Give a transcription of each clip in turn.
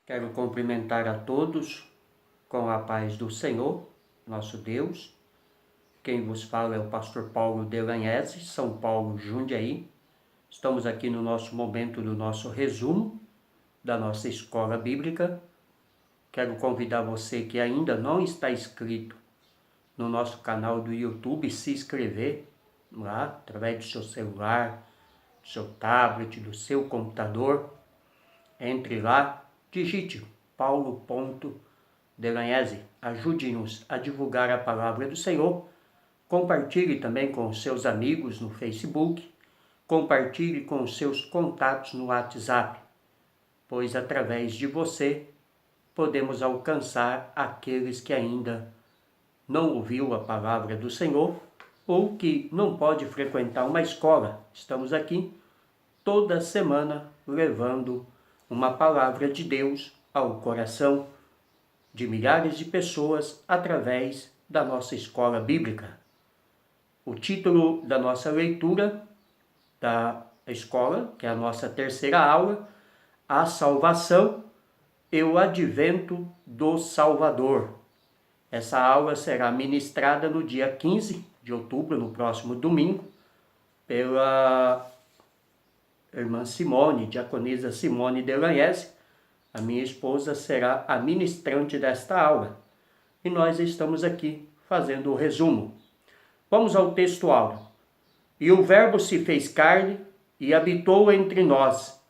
Quero cumprimentar a todos com a paz do Senhor, nosso Deus. Quem vos fala é o pastor Paulo Delanhese, São Paulo, Jundiaí. Estamos aqui no nosso momento do nosso resumo da nossa escola bíblica. Quero convidar você que ainda não está inscrito no nosso canal do YouTube, se inscrever lá, através do seu celular, do seu tablet, do seu computador. Entre lá, digite paulo.delanhese. Ajude-nos a divulgar a palavra do Senhor. Compartilhe também com os seus amigos no Facebook. Compartilhe com os seus contatos no WhatsApp, pois através de você podemos alcançar aqueles que ainda não ouviu a palavra do Senhor ou que não pode frequentar uma escola. Estamos aqui toda semana levando uma palavra de Deus ao coração de milhares de pessoas através da nossa escola bíblica. O título da nossa leitura da escola, que é a nossa terceira aula, a salvação e o advento do Salvador. Essa aula será ministrada no dia 15 de outubro, no próximo domingo, pela irmã Simone, diaconisa Simone Delanhese. A minha esposa será a ministrante desta aula. E nós estamos aqui fazendo o resumo. Vamos ao texto áureo. E o Verbo se fez carne e habitou entre nós.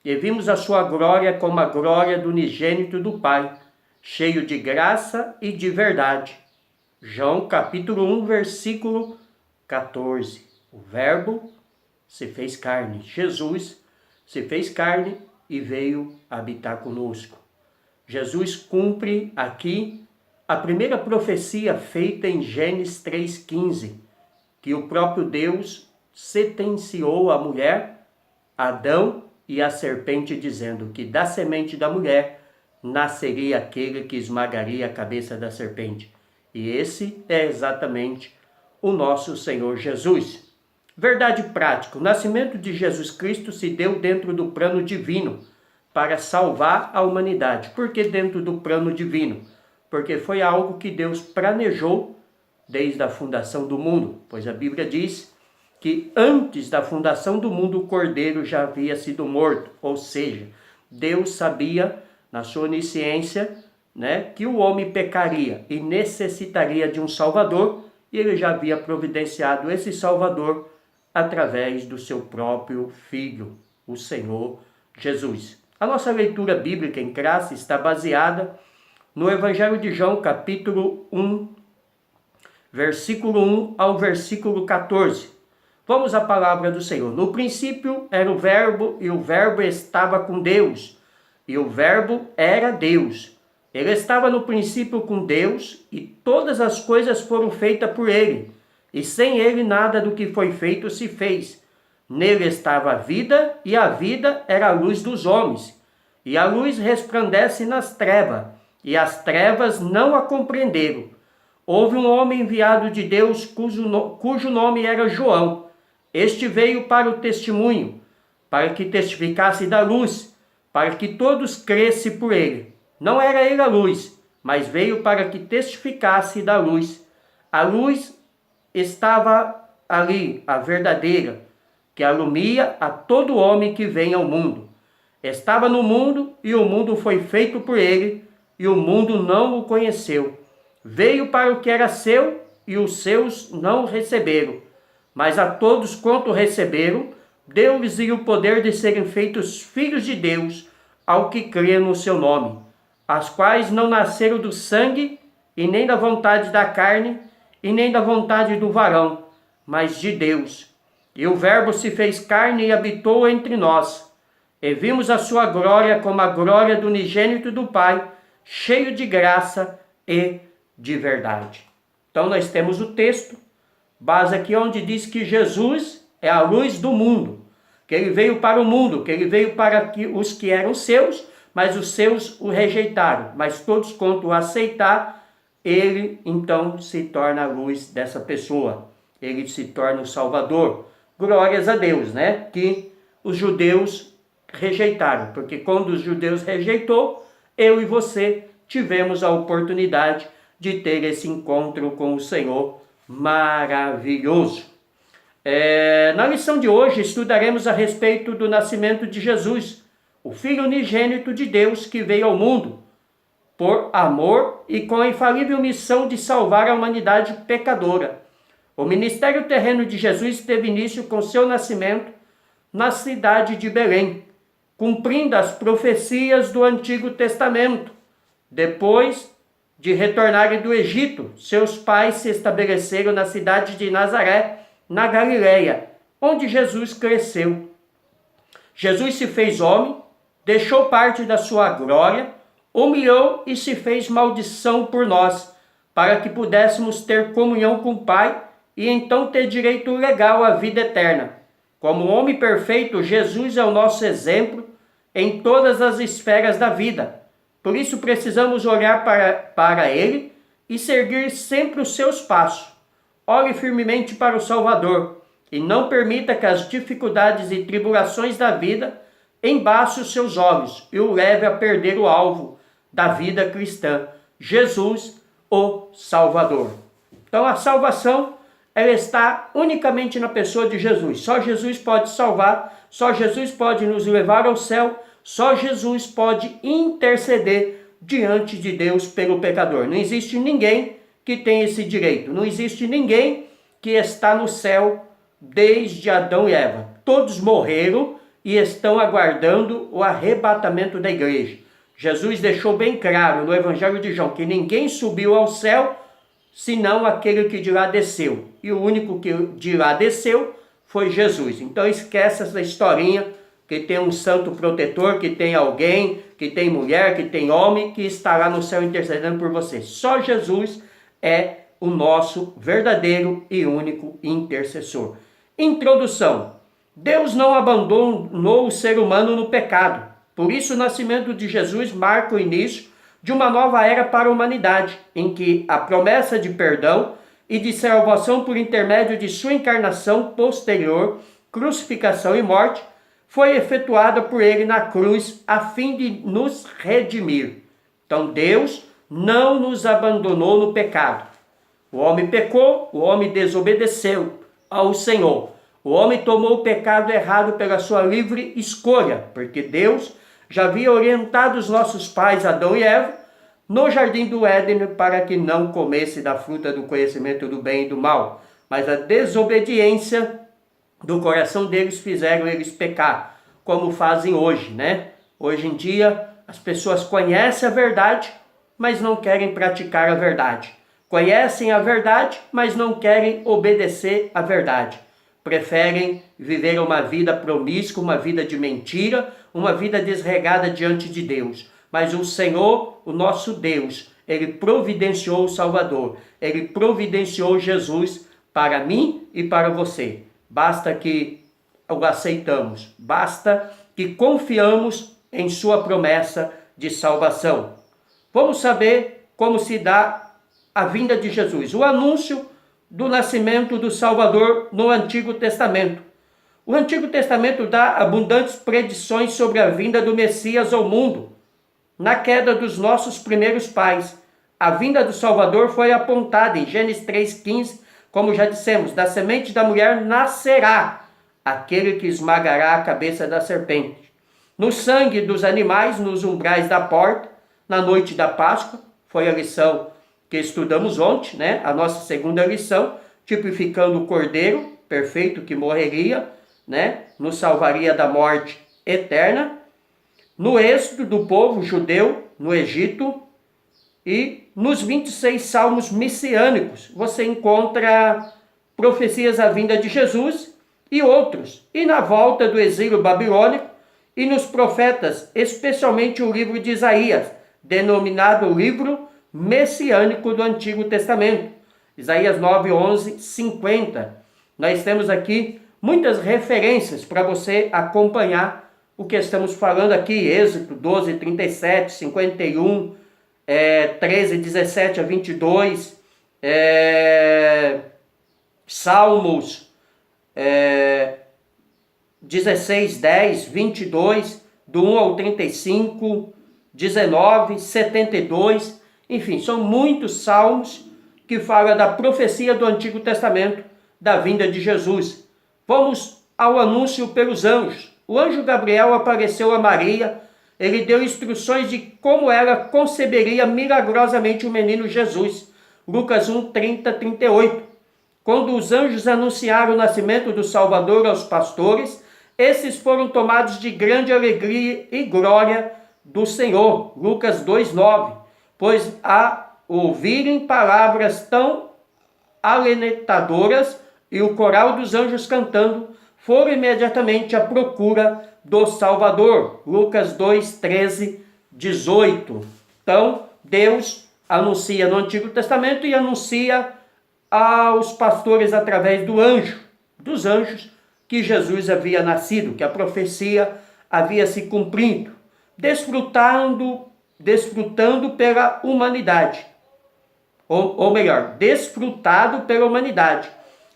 E vimos a sua glória como a glória do unigênito do Pai, cheio de graça e de verdade. João capítulo 1, versículo 14. O Verbo se fez carne. Jesus se fez carne e veio habitar conosco. Jesus cumpre aqui a primeira profecia feita em Gênesis 3,15, que o próprio Deus sentenciou a mulher, Adão e a serpente, dizendo que da semente da mulher nasceria aquele que esmagaria a cabeça da serpente. E esse é exatamente o nosso Senhor Jesus. Verdade prática: o nascimento de Jesus Cristo se deu dentro do plano divino para salvar a humanidade. Por que dentro do plano divino? Porque foi algo que Deus planejou desde a fundação do mundo, pois a Bíblia diz que antes da fundação do mundo o Cordeiro já havia sido morto, ou seja, Deus sabia na sua onisciência, que o homem pecaria e necessitaria de um Salvador, e ele já havia providenciado esse Salvador através do seu próprio Filho, o Senhor Jesus. A nossa leitura bíblica em classe está baseada no Evangelho de João, capítulo 1, versículo 1 ao versículo 14. Vamos à palavra do Senhor. No princípio era o Verbo, e o Verbo estava com Deus, e o Verbo era Deus. Ele estava no princípio com Deus, e todas as coisas foram feitas por ele, e sem ele nada do que foi feito se fez. Nele estava a vida, e a vida era a luz dos homens. E a luz resplandece nas trevas, e as trevas não a compreenderam. Houve um homem enviado de Deus, cujo nome era João. Este veio para o testemunho, para que testificasse da luz, para que todos crescem por ele. Não era ele a luz, mas veio para que testificasse da luz. A luz estava ali, a verdadeira, que alumia a todo homem que vem ao mundo. Estava no mundo, e o mundo foi feito por ele, e o mundo não o conheceu. Veio para o que era seu, e os seus não o receberam. Mas a todos quanto receberam, deu-lhes o poder de serem feitos filhos de Deus, ao que crê no seu nome, as quais não nasceram do sangue, e nem da vontade da carne, e nem da vontade do varão, mas de Deus. E o Verbo se fez carne e habitou entre nós. E vimos a sua glória como a glória do unigênito do Pai, cheio de graça e de verdade. Então nós temos o texto, base aqui onde diz que Jesus é a luz do mundo, que ele veio para o mundo, que ele veio para os que eram seus, mas os seus o rejeitaram. Mas todos quanto o aceitar, ele então se torna a luz dessa pessoa. Ele se torna o Salvador. Glórias a Deus, que os judeus rejeitaram, porque quando os judeus rejeitou, eu e você tivemos a oportunidade de ter esse encontro com o Senhor maravilhoso. Na lição de hoje estudaremos a respeito do nascimento de Jesus, o Filho unigênito de Deus que veio ao mundo por amor e com a infalível missão de salvar a humanidade pecadora. O ministério terreno de Jesus teve início com seu nascimento na cidade de Belém, cumprindo as profecias do Antigo Testamento. Depois de retornarem do Egito, seus pais se estabeleceram na cidade de Nazaré, na Galileia, onde Jesus cresceu. Jesus se fez homem, deixou parte da sua glória, humilhou e se fez maldição por nós, para que pudéssemos ter comunhão com o Pai e então ter direito legal à vida eterna. Como homem perfeito, Jesus é o nosso exemplo em todas as esferas da vida. Por isso precisamos olhar para Ele e seguir sempre os seus passos. Olhe firmemente para o Salvador e não permita que as dificuldades e tribulações da vida embaçem os seus olhos e o leve a perder o alvo da vida cristã, Jesus, o Salvador. Então a salvação, ela está unicamente na pessoa de Jesus. Só Jesus pode salvar, só Jesus pode nos levar ao céu, só Jesus pode interceder diante de Deus pelo pecador. Não existe ninguém que tem esse direito. Não existe ninguém que está no céu desde Adão e Eva. Todos morreram e estão aguardando o arrebatamento da igreja. Jesus deixou bem claro no Evangelho de João que ninguém subiu ao céu senão aquele que de lá desceu. E o único que de lá desceu foi Jesus. Então esquece essa historinha que tem um santo protetor, que tem alguém, que tem mulher, que tem homem, que está lá no céu intercedendo por você. Só Jesus é o nosso verdadeiro e único intercessor. Introdução. Deus não abandonou o ser humano no pecado. Por isso o nascimento de Jesus marca o início de uma nova era para a humanidade, em que a promessa de perdão e de salvação por intermédio de sua encarnação posterior, crucificação e morte, foi efetuada por ele na cruz a fim de nos redimir. Então Deus não nos abandonou no pecado. O homem pecou, o homem desobedeceu ao Senhor. O homem tomou o pecado errado pela sua livre escolha, porque Deus já havia orientado os nossos pais, Adão e Eva, no jardim do Éden para que não comesse da fruta do conhecimento do bem e do mal. Mas a desobediência do coração deles fizeram eles pecar, como fazem hoje, né? Hoje em dia as pessoas conhecem a verdade, mas não querem praticar a verdade. Conhecem a verdade, mas não querem obedecer à verdade. Preferem viver uma vida promíscua, uma vida de mentira, uma vida desregada diante de Deus. Mas o Senhor, o nosso Deus, Ele providenciou o Salvador. Ele providenciou Jesus para mim e para você. Basta que o aceitamos. Basta que confiamos em sua promessa de salvação. Vamos saber como se dá a vinda de Jesus. O anúncio do nascimento do Salvador no Antigo Testamento. O Antigo Testamento dá abundantes predições sobre a vinda do Messias ao mundo. Na queda dos nossos primeiros pais, a vinda do Salvador foi apontada em Gênesis 3,15, como já dissemos, da semente da mulher nascerá aquele que esmagará a cabeça da serpente. No sangue dos animais, nos umbrais da porta, na noite da Páscoa, foi a lição que estudamos ontem, né? A nossa segunda lição, tipificando o cordeiro perfeito que morreria, né? Nos salvaria da morte eterna. No êxodo do povo judeu no Egito e nos 26 salmos messiânicos você encontra profecias à vinda de Jesus e outros. E na volta do exílio babilônico e nos profetas, especialmente o livro de Isaías, denominado livro messiânico do Antigo Testamento. Isaías 9, 11, 50. Nós temos aqui muitas referências para você acompanhar o que estamos falando aqui. Êxodo 12, 37, 51, 13, 17 a 22, Salmos 16, 10, 22, do 1 ao 35, 19, 72, enfim, são muitos salmos que falam da profecia do Antigo Testamento da vinda de Jesus. Vamos ao anúncio pelos anjos. O anjo Gabriel apareceu a Maria, ele deu instruções de como ela conceberia milagrosamente o menino Jesus. Lucas 1, 30, 38. Quando os anjos anunciaram o nascimento do Salvador aos pastores, esses foram tomados de grande alegria e glória do Senhor. Lucas 2, 9. Pois a ouvirem palavras tão alentadoras e o coral dos anjos cantando, foram imediatamente à procura do Salvador. Lucas 2, 13, 18. Então, Deus anuncia no Antigo Testamento e anuncia aos pastores através dos anjos, que Jesus havia nascido, que a profecia havia se cumprido, desfrutando pela humanidade. Ou melhor, desfrutado pela humanidade.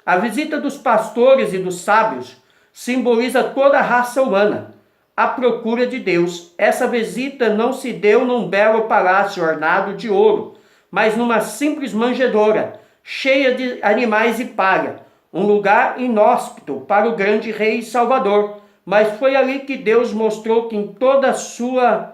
A visita dos pastores e dos sábios simboliza toda a raça humana, à procura de Deus. Essa visita não se deu num belo palácio ornado de ouro, mas numa simples manjedoura, cheia de animais e palha, um lugar inóspito para o grande rei e salvador. Mas foi ali que Deus mostrou que em toda a sua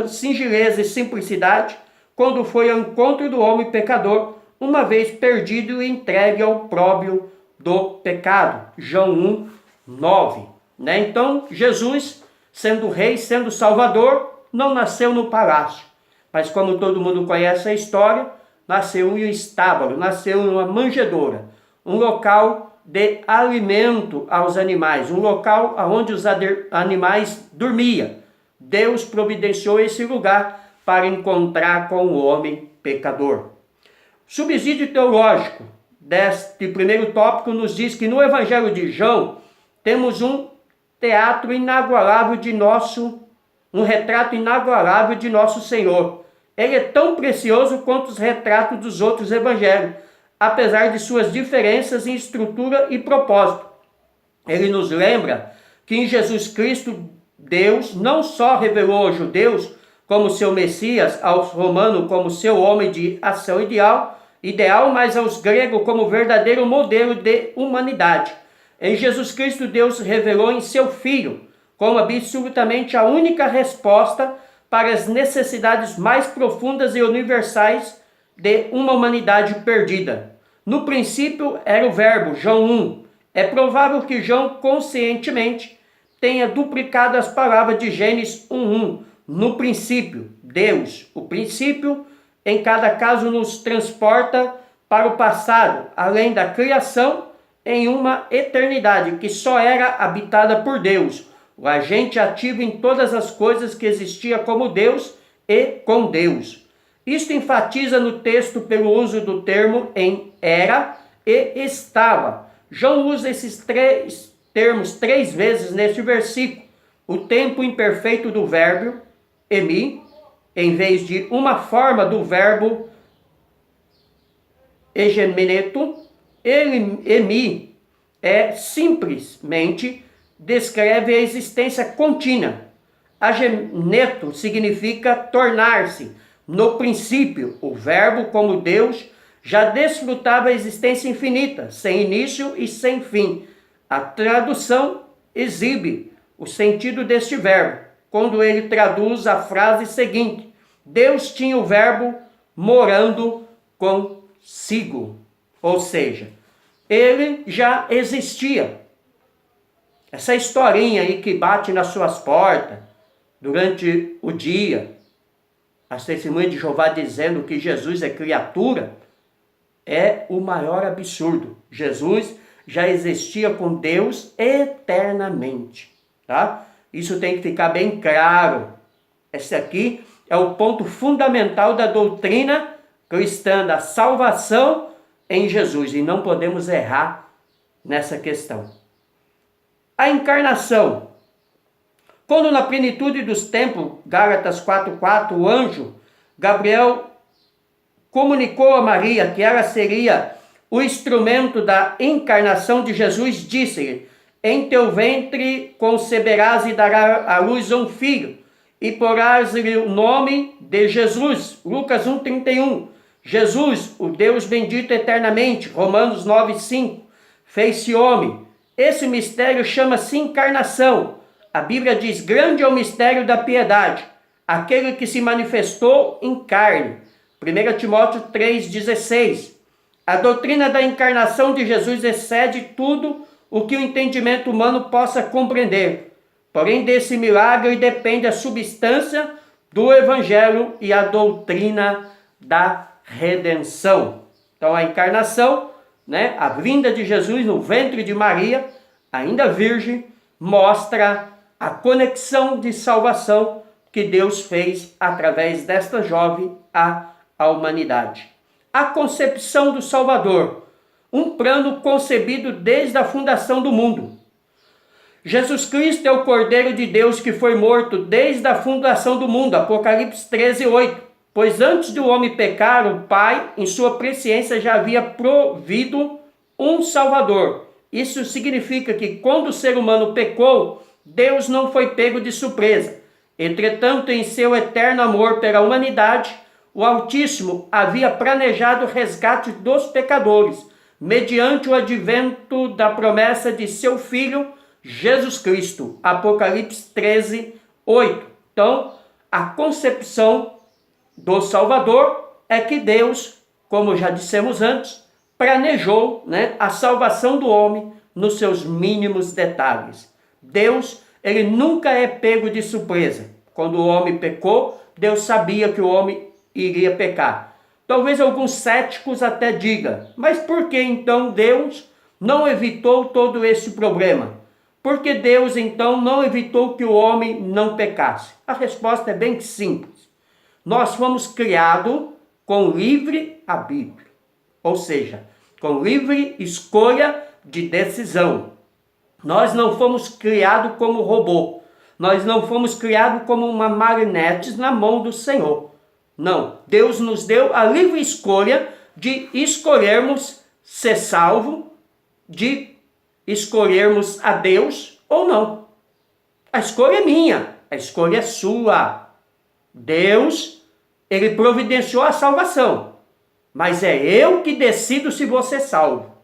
singeleza e simplicidade, quando foi ao encontro do homem pecador, uma vez perdido e entregue ao opróbrio do pecado. João 1, 9. Então, Jesus, sendo rei, sendo salvador, não nasceu no palácio. Mas como todo mundo conhece a história, nasceu em um estábulo, nasceu em uma manjedoura, um local de alimento aos animais, um local onde os animais dormiam. Deus providenciou esse lugar para encontrar com o homem pecador. Subsídio teológico deste primeiro tópico nos diz que no Evangelho de João temos um retrato inagualável de nosso Senhor. Ele é tão precioso quanto os retratos dos outros evangelhos, apesar de suas diferenças em estrutura e propósito. Ele nos lembra que em Jesus Cristo, Deus não só revelou aos judeus como seu Messias, aos romanos como seu homem de ação ideal, mas aos gregos como verdadeiro modelo de humanidade. Em Jesus Cristo, Deus revelou em seu Filho como absolutamente a única resposta para as necessidades mais profundas e universais de uma humanidade perdida. No princípio era o Verbo, João 1. É provável que João conscientemente tenha duplicado as palavras de Gênesis 1:1. No princípio, Deus. O princípio, em cada caso, nos transporta para o passado, além da criação, em uma eternidade que só era habitada por Deus, o agente ativo em todas as coisas que existia como Deus e com Deus. Isto enfatiza no texto pelo uso do termo em era e estava. João usa esses três termos 3 vezes neste versículo. O tempo imperfeito do verbo, emi, em vez de uma forma do verbo egemeneto, emi simplesmente descreve a existência contínua. Ageneto significa tornar-se. No princípio, o verbo, como Deus, já desfrutava a existência infinita, sem início e sem fim. A tradução exibe o sentido deste verbo, quando ele traduz a frase seguinte: Deus tinha o verbo morando consigo. Ou seja, ele já existia. Essa historinha aí que bate nas suas portas durante o dia, as testemunhas de Jeová dizendo que Jesus é criatura, é o maior absurdo. Jesus já existia com Deus eternamente, tá? Isso tem que ficar bem claro. Esse aqui é o ponto fundamental da doutrina cristã, da salvação em Jesus, e não podemos errar nessa questão. A encarnação. Quando na plenitude dos tempos, Gálatas 4:4, o anjo Gabriel comunicou a Maria que ela seria o instrumento da encarnação de Jesus, disse-lhe: em teu ventre conceberás e darás à luz um filho, e porás-lhe o nome de Jesus. Lucas 1,31. Jesus, o Deus bendito eternamente, Romanos 9,5, fez-se homem. Esse mistério chama-se encarnação. A Bíblia diz: grande é o mistério da piedade, aquele que se manifestou em carne. 1 Timóteo 3,16. A doutrina da encarnação de Jesus excede tudo o que o entendimento humano possa compreender. Porém, desse milagre depende a substância do Evangelho e a doutrina da redenção. Então, a encarnação, a vinda de Jesus no ventre de Maria, ainda virgem, mostra a conexão de salvação que Deus fez através desta jovem à humanidade. A concepção do Salvador, um plano concebido desde a fundação do mundo. Jesus Cristo é o Cordeiro de Deus que foi morto desde a fundação do mundo, Apocalipse 13:8. Pois antes do homem pecar, o Pai, em sua presciência, já havia provido um Salvador. Isso significa que quando o ser humano pecou, Deus não foi pego de surpresa. Entretanto, em seu eterno amor pela humanidade, o Altíssimo havia planejado o resgate dos pecadores, mediante o advento da promessa de seu Filho, Jesus Cristo. Apocalipse 13:8. Então, a concepção do Salvador é que Deus, como já dissemos antes, planejou a salvação do homem nos seus mínimos detalhes. Deus, ele nunca é pego de surpresa. Quando o homem pecou, Deus sabia que o homem iria pecar. Talvez alguns céticos até digam: mas por que então Deus não evitou todo esse problema? Por que Deus então não evitou que o homem não pecasse? A resposta é bem simples. Nós fomos criados com livre arbítrio, ou seja, com livre escolha de decisão. Nós não fomos criados como robô. Nós não fomos criados como uma marionete na mão do Senhor. Não, Deus nos deu a livre escolha de escolhermos ser salvo, de escolhermos a Deus ou não. A escolha é minha, a escolha é sua. Deus, ele providenciou a salvação, mas é eu que decido se você é salvo.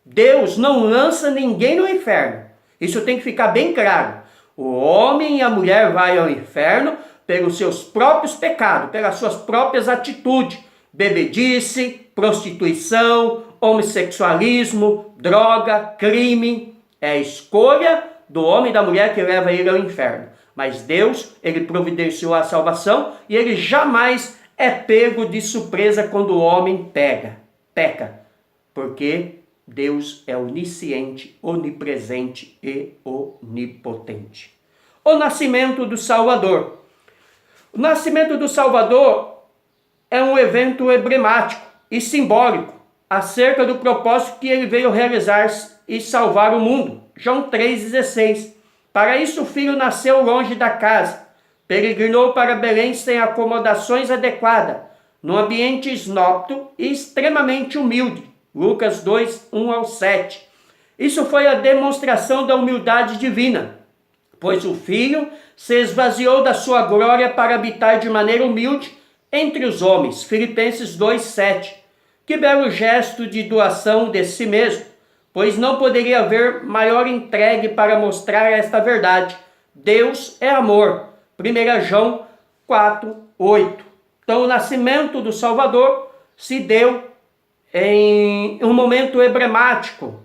Deus não lança ninguém no inferno. Isso tem que ficar bem claro. O homem e a mulher vão ao inferno pelos seus próprios pecados, pelas suas próprias atitudes. Bebedice, prostituição, homossexualismo, droga, crime. É a escolha do homem e da mulher que leva ele ao inferno. Mas Deus, ele providenciou a salvação e ele jamais é pego de surpresa quando o homem peca. Porque Deus é onisciente, onipresente e onipotente. O nascimento do Salvador. O nascimento do Salvador é um evento emblemático e simbólico acerca do propósito que ele veio realizar e salvar o mundo. João 3,16. Para isso o filho nasceu longe da casa, peregrinou para Belém sem acomodações adequadas, num ambiente inóspito e extremamente humilde. Lucas 2:1-7. Isso foi a demonstração da humildade divina, pois o Filho se esvaziou da sua glória para habitar de maneira humilde entre os homens. Filipenses 2:7. Que belo gesto de doação de si mesmo, pois não poderia haver maior entregue para mostrar esta verdade. Deus é amor. 1 João 4:8. Então o nascimento do Salvador se deu em um momento emblemático,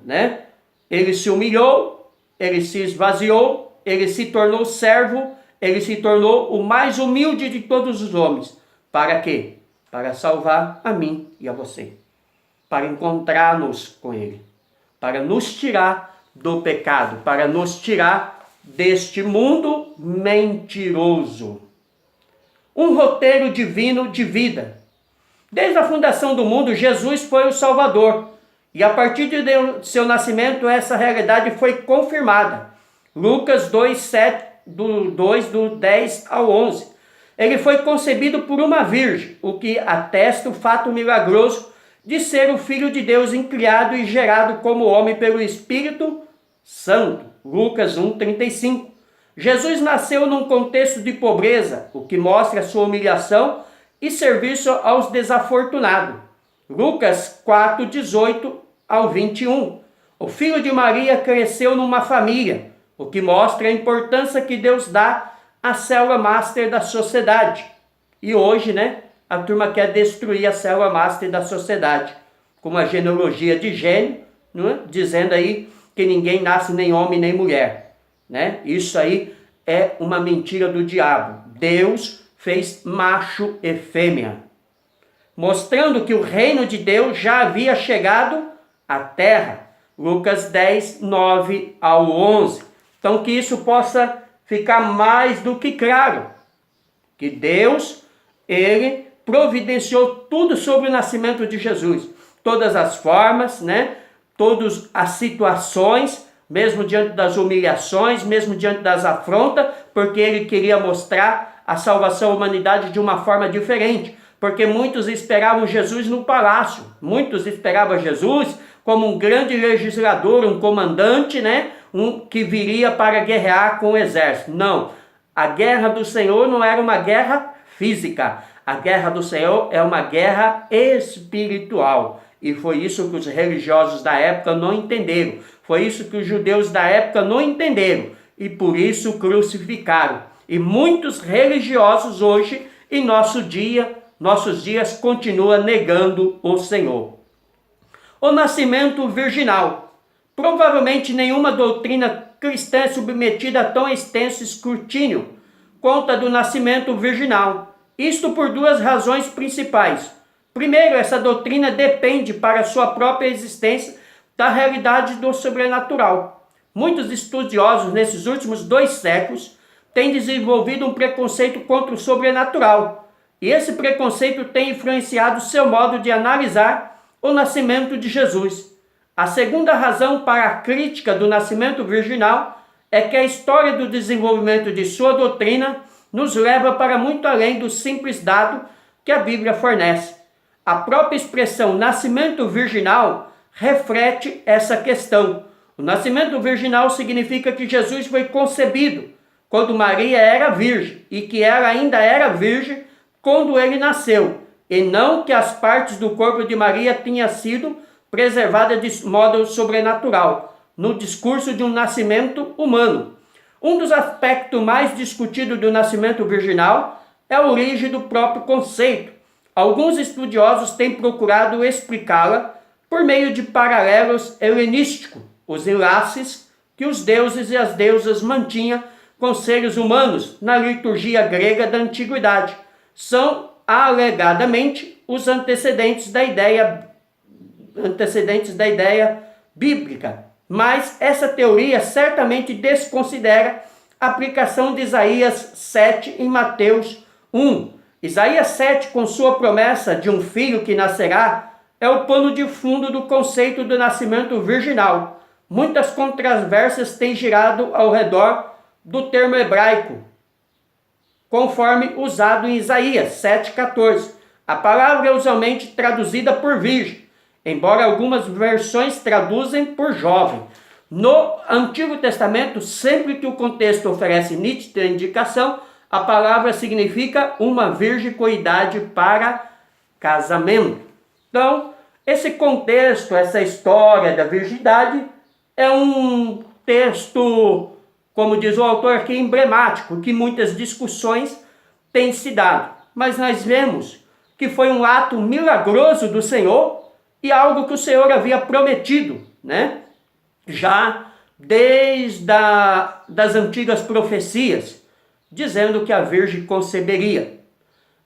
Ele se humilhou, ele se esvaziou, ele se tornou servo, ele se tornou o mais humilde de todos os homens. Para quê? Para salvar a mim e a você. Para encontrar-nos com ele. Para nos tirar do pecado. Para nos tirar deste mundo mentiroso. Um roteiro divino de vida. Desde a fundação do mundo, Jesus foi o Salvador. E a partir de seu nascimento, essa realidade foi confirmada. Lucas 2:7, do 10 ao 11. Ele foi concebido por uma virgem, o que atesta o fato milagroso de ser o Filho de Deus incriado e gerado como homem pelo Espírito santo. Lucas 1:35. Jesus nasceu num contexto de pobreza, o que mostra sua humilhação e serviço aos desafortunados. Lucas 4:18 ao 21. O filho de Maria cresceu numa família, o que mostra a importância que Deus dá à célula master da sociedade. E hoje, a turma quer destruir a célula master da sociedade, com uma genealogia de gênero, dizendo aí que ninguém nasce nem homem nem mulher. Isso aí é uma mentira do diabo. Deus fez macho e fêmea, mostrando que o reino de Deus já havia chegado à terra. Lucas 10, 9 ao 11. Então que isso possa ficar mais do que claro, que Deus, Ele providenciou tudo sobre o nascimento de Jesus. Todas as formas, todas as situações, mesmo diante das humilhações, mesmo diante das afrontas, porque Ele queria mostrar a salvação à humanidade de uma forma diferente. Porque muitos esperavam Jesus no palácio, muitos esperavam Jesus como um grande legislador, um comandante, que viria para guerrear com o exército. Não, a guerra do Senhor não era uma guerra física, a guerra do Senhor é uma guerra espiritual. E foi isso que os religiosos da época não entenderam, foi isso que os judeus da época não entenderam, e por isso crucificaram. E muitos religiosos hoje, em nossos dias, continuam negando o Senhor. O nascimento virginal. Provavelmente nenhuma doutrina cristã é submetida a tão extenso escrutínio quanto a do nascimento virginal. Isto por duas razões principais. Primeiro, essa doutrina depende para sua própria existência da realidade do sobrenatural. Muitos estudiosos nesses últimos 2 séculos têm desenvolvido um preconceito contra o sobrenatural. E esse preconceito tem influenciado seu modo de analisar o nascimento de Jesus. A segunda razão para a crítica do nascimento virginal é que a história do desenvolvimento de sua doutrina nos leva para muito além do simples dado que a Bíblia fornece. A própria expressão nascimento virginal reflete essa questão. O nascimento virginal significa que Jesus foi concebido quando Maria era virgem e que ela ainda era virgem quando ele nasceu, e não que as partes do corpo de Maria tinham sido preservadas de modo sobrenatural, no discurso de um nascimento humano. Um dos aspectos mais discutidos do nascimento virginal é a origem do próprio conceito. Alguns estudiosos têm procurado explicá-la por meio de paralelos helenísticos, os enlaces que os deuses e as deusas mantinham com seres humanos na liturgia grega da antiguidade. São alegadamente os antecedentes da ideia bíblica. Mas essa teoria certamente desconsidera a aplicação de Isaías 7 em Mateus 1. Isaías 7, com sua promessa de um filho que nascerá, é o pano de fundo do conceito do nascimento virginal. Muitas controvérsias têm girado ao redor do termo hebraico, conforme usado em Isaías 7,14. A palavra é usualmente traduzida por virgem, embora algumas versões traduzem por jovem. No Antigo Testamento, sempre que o contexto oferece nítida indicação, a palavra significa uma virgem com idade para casamento. Então, esse contexto, essa história da virgindade, é um texto, como diz o autor aqui, emblemático, que muitas discussões têm se dado. Mas nós vemos que foi um ato milagroso do Senhor e algo que o Senhor havia prometido, já desde das antigas profecias, dizendo que a Virgem conceberia.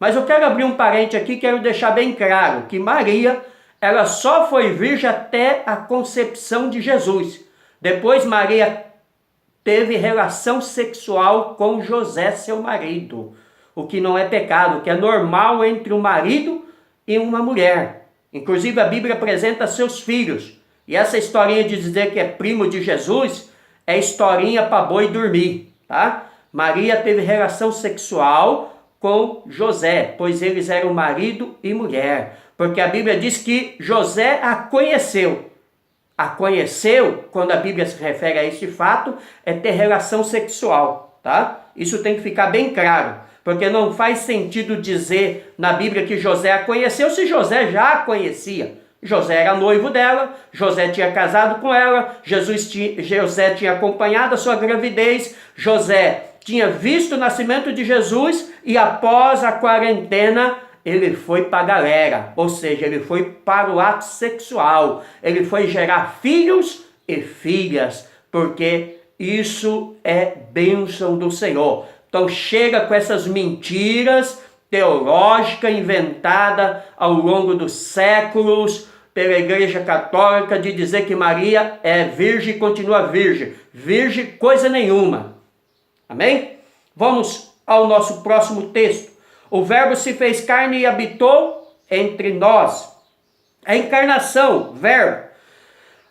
Mas eu quero abrir um parente aqui, quero deixar bem claro que Maria, ela só foi virgem até a concepção de Jesus. Depois Maria teve relação sexual com José, seu marido, o que não é pecado, o que é normal entre um marido e uma mulher. Inclusive a Bíblia apresenta seus filhos. E essa historinha de dizer que é primo de Jesus é historinha para boi dormir, tá? Maria teve relação sexual com José, pois eles eram marido e mulher. Porque a Bíblia diz que José a conheceu. a conheceu, quando a Bíblia se refere a esse fato, é ter relação sexual, tá? Isso tem que ficar bem claro, porque não faz sentido dizer na Bíblia que José a conheceu se José já a conhecia. José era noivo dela, José tinha casado com ela, José tinha acompanhado a sua gravidez, José tinha visto o nascimento de Jesus e após a quarentena ele foi para a galera, ou seja, ele foi para o ato sexual, ele foi gerar filhos e filhas, porque isso é bênção do Senhor. Então chega com essas mentiras teológica inventada ao longo dos séculos pela Igreja Católica de dizer que Maria é virgem e continua virgem. Virgem coisa nenhuma. Amém? Vamos ao nosso próximo texto. O Verbo se fez carne e habitou entre nós. A encarnação, Verbo.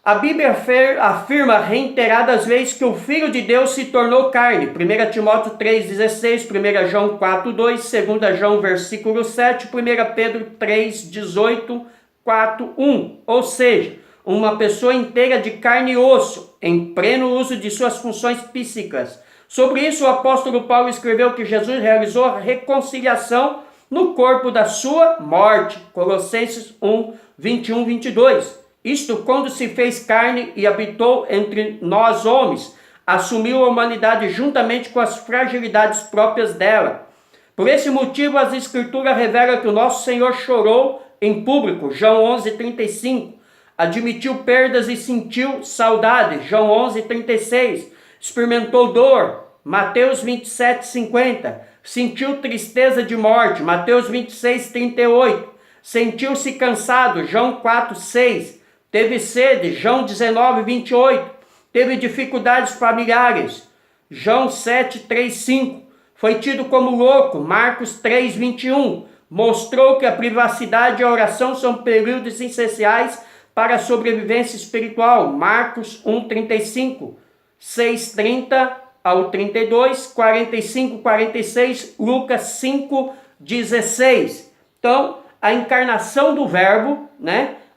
A Bíblia afirma reiteradas vezes que o Filho de Deus se tornou carne. 1 Timóteo 3,16, 1 João 4,2, 2 João versículo 7, 1 Pedro 3,18, 4,1. Ou seja, uma pessoa inteira de carne e osso, em pleno uso de suas funções psíquicas. Sobre isso, o apóstolo Paulo escreveu que Jesus realizou a reconciliação no corpo da sua morte. Colossenses 1, 21, 22. Isto quando se fez carne e habitou entre nós homens, assumiu a humanidade juntamente com as fragilidades próprias dela. Por esse motivo, as Escrituras revelam que o nosso Senhor chorou em público, João 11:35, admitiu perdas e sentiu saudade, João 11:36, experimentou dor, Mateus 27:50, sentiu tristeza de morte, Mateus 26:38, sentiu-se cansado, João 4:6, teve sede, João 19:28, teve dificuldades familiares, João 7:3-5, foi tido como louco, Marcos 3:21, mostrou que a privacidade e a oração são períodos essenciais para a sobrevivência espiritual, Marcos 1:35, 6:30 ao 32, 45, 46, Lucas 5:16. Então, a encarnação do Verbo,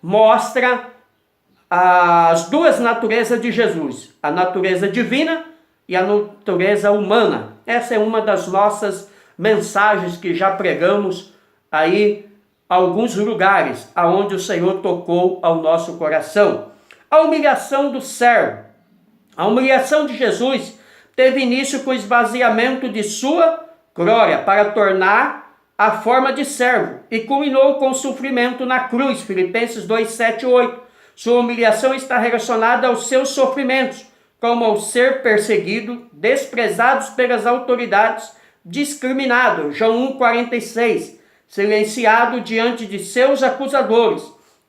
mostra as duas naturezas de Jesus, a natureza divina e a natureza humana. Essa é uma das nossas mensagens que já pregamos aí em alguns lugares, aonde o Senhor tocou ao nosso coração. A humilhação do servo. A humilhação de Jesus teve início com o esvaziamento de sua glória para tornar a forma de servo e culminou com o sofrimento na cruz, Filipenses 2:7-8. Sua humilhação está relacionada aos seus sofrimentos, como ao ser perseguido, desprezado pelas autoridades, discriminado, João 1:46, silenciado diante de seus acusadores,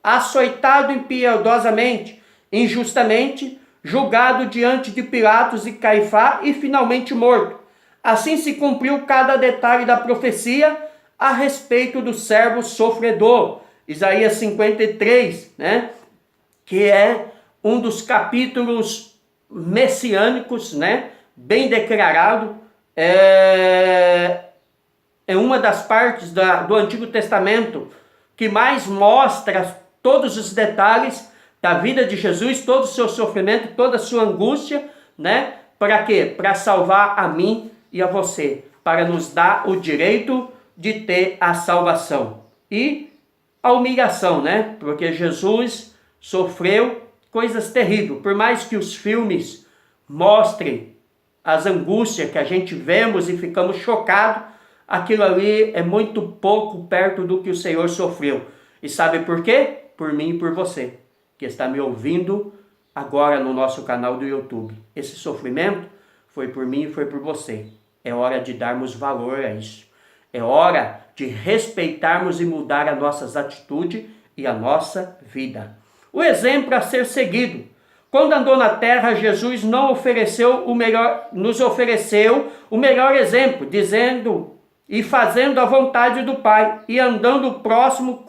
açoitado impiedosamente, injustamente, julgado diante de Pilatos e Caifás e finalmente morto. Assim se cumpriu cada detalhe da profecia a respeito do servo sofredor. Isaías 53, que é um dos capítulos messiânicos, bem declarado, é uma das partes do Antigo Testamento que mais mostra todos os detalhes da vida de Jesus, todo o seu sofrimento, toda a sua angústia, para quê? Para salvar a mim e a você, para nos dar o direito de ter a salvação. E a humilhação, porque Jesus sofreu coisas terríveis. Por mais que os filmes mostrem as angústias que a gente vemos e ficamos chocados, aquilo ali é muito pouco perto do que o Senhor sofreu. E sabe por quê? Por mim e por você, que está me ouvindo agora no nosso canal do YouTube. Esse sofrimento foi por mim e foi por você. É hora de darmos valor a isso. É hora de respeitarmos e mudar as nossas atitudes e a nossa vida. O exemplo a ser seguido. Quando andou na terra, Jesus nos ofereceu o melhor exemplo, dizendo e fazendo a vontade do Pai, e amando o próximo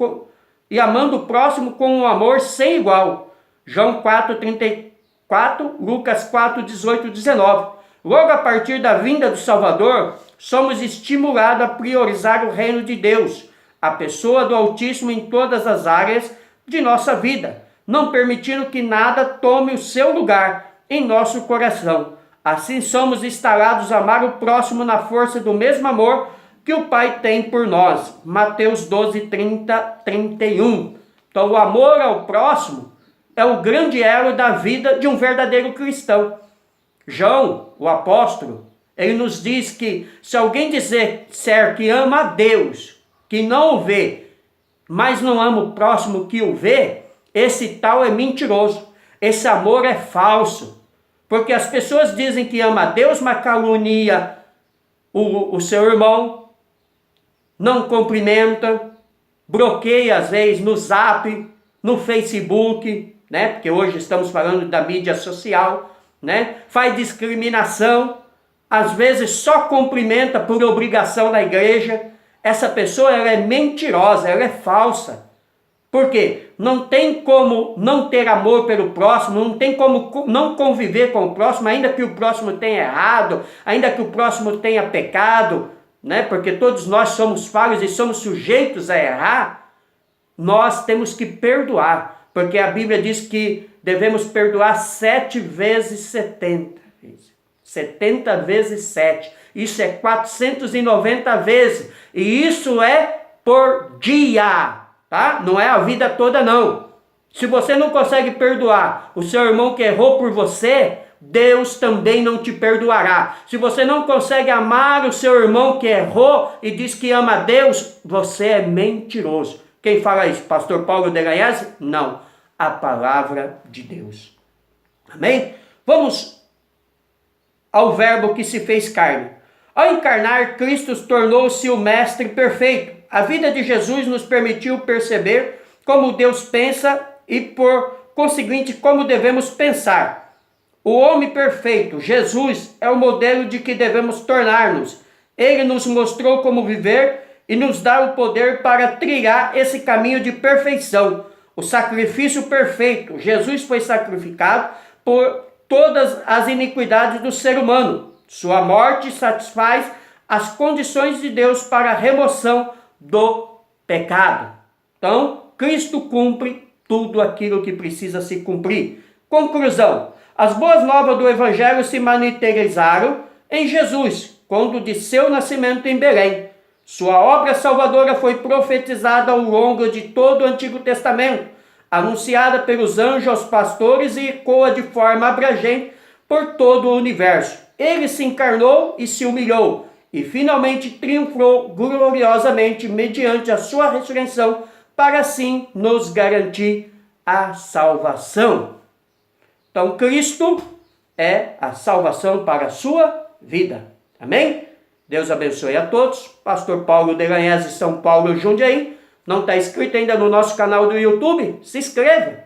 com um amor sem igual. João 4:34, Lucas 4:18-19. Logo a partir da vinda do Salvador, somos estimulados a priorizar o reino de Deus, a pessoa do Altíssimo em todas as áreas de nossa vida. não permitindo que nada tome o seu lugar em nosso coração. Assim somos instalados a amar o próximo na força do mesmo amor que o Pai tem por nós. Mateus 12, 30, 31. Então o amor ao próximo é o grande elo da vida de um verdadeiro cristão. João, o apóstolo, ele nos diz que se alguém disser que ama a Deus, que não o vê, mas não ama o próximo que o vê, esse tal é mentiroso. Esse amor é falso. Porque as pessoas dizem que ama a Deus, mas calunia o seu irmão, não cumprimenta, bloqueia às vezes no Zap, no Facebook, né? Porque hoje estamos falando da mídia social, né? Faz discriminação, às vezes só cumprimenta por obrigação na igreja. Essa pessoa ela é mentirosa, ela é falsa. Por quê? Não tem como não ter amor pelo próximo, não tem como não conviver com o próximo, ainda que o próximo tenha errado, ainda que o próximo tenha pecado, né? Porque todos nós somos falhos e somos sujeitos a errar. Nós temos que perdoar, porque a Bíblia diz que devemos perdoar 7 vezes 70. 70 vezes 7. Isso é 490 vezes. E isso é por dia. Tá? Não é a vida toda não. Se você não consegue perdoar o seu irmão que errou por você, Deus também não te perdoará. Se você não consegue amar o seu irmão que errou e diz que ama a Deus, você é mentiroso. Quem fala isso? Pastor Paulo Delanhese? Não. A palavra de Deus. Amém? Vamos ao verbo que se fez carne. Ao encarnar, Cristo tornou-se o mestre perfeito. A vida de Jesus nos permitiu perceber como Deus pensa e, por conseguinte, como devemos pensar. O homem perfeito, Jesus, é o modelo de que devemos tornar-nos. Ele nos mostrou como viver e nos dá o poder para trilhar esse caminho de perfeição. O sacrifício perfeito. Jesus foi sacrificado por todas as iniquidades do ser humano. Sua morte satisfaz as condições de Deus para a remoção do pecado. Então, Cristo cumpre tudo aquilo que precisa se cumprir. Conclusão: as boas novas do Evangelho se materializaram em Jesus, quando de seu nascimento em Belém. Sua obra salvadora foi profetizada ao longo de todo o Antigo Testamento, anunciada pelos anjos aos pastores e ecoa de forma abrangente por todo o universo. Ele se encarnou e se humilhou, e finalmente triunfou gloriosamente mediante a sua ressurreição, para assim nos garantir a salvação. Então, Cristo é a salvação para a sua vida. Amém? Deus abençoe a todos. Pastor Paulo Delanhese, São Paulo, Jundiaí. Não está inscrito ainda no nosso canal do YouTube? Se inscreva.